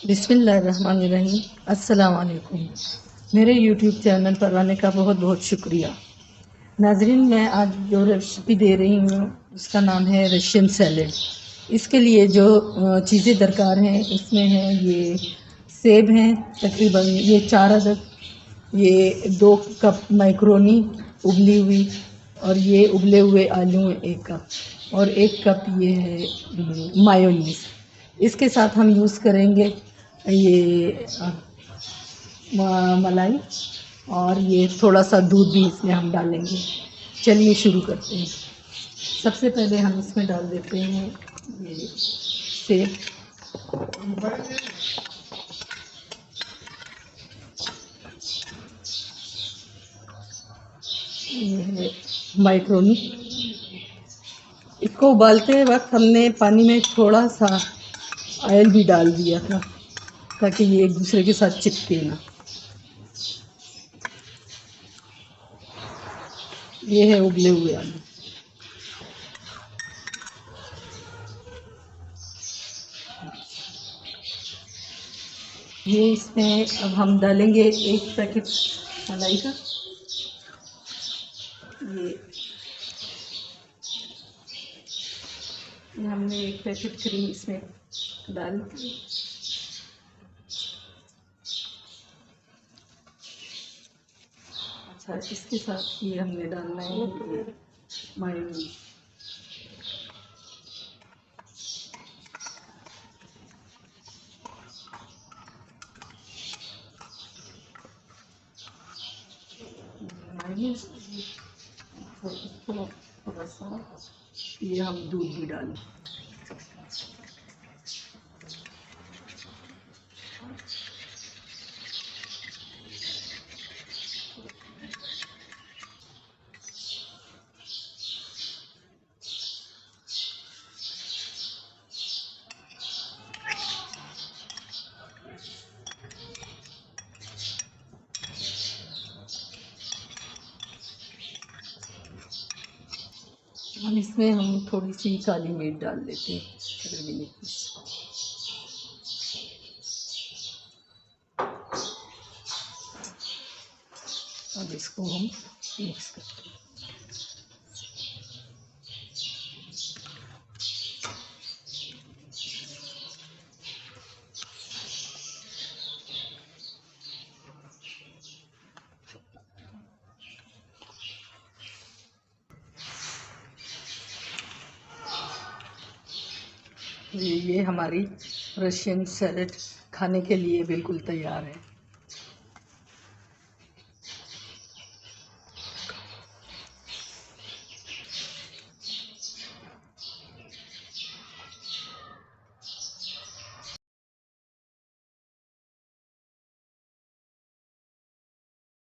बिस्मिल्लाहिर्रहमानिर्रहीम। अस्सलाम वालेकुम। मेरे यूट्यूब चैनल पर आने का बहुत बहुत शुक्रिया। नाजरीन, मैं आज जो रेसिपी दे रही हूँ उसका नाम है रशियन सैलेड। इसके लिए जो चीज़ें दरकार हैं इसमें है ये सेब हैं तकरीबन ये 4 अदद, ये 2 कप मैक्रोनी उबली हुई, और ये उबले हुए आलू हैं 1 कप, और 1 कप ये है मायोनीज। इसके साथ हम यूज़ करेंगे ये मलाई, और ये थोड़ा सा दूध भी इसमें हम डालेंगे। चलिए शुरू करते हैं। सबसे पहले हम इसमें डाल देते हैं ये सेब, ये है मैक्रोनी। इसको उबालते वक्त हमने पानी में थोड़ा सा ऑयल भी डाल दिया था ताकि ये एक दूसरे के साथ चिपके ना। ये है उबले हुए आलू। ये इसमें अब हम डालेंगे 1 पैकेट मलाई का। ये हमने 1 पैकेट क्रीम इसमें डाल दी। अच्छा, इसके साथ ये हमने डालना है मायोनीज। थोड़ा सा ये हम दूध भी डालें। हम इसमें थोड़ी सी काली मिर्च डाल देते हैं। अब इसको हम मिक्स करते हैं। ये हमारी रशियन सैलेड खाने के लिए बिल्कुल तैयार है।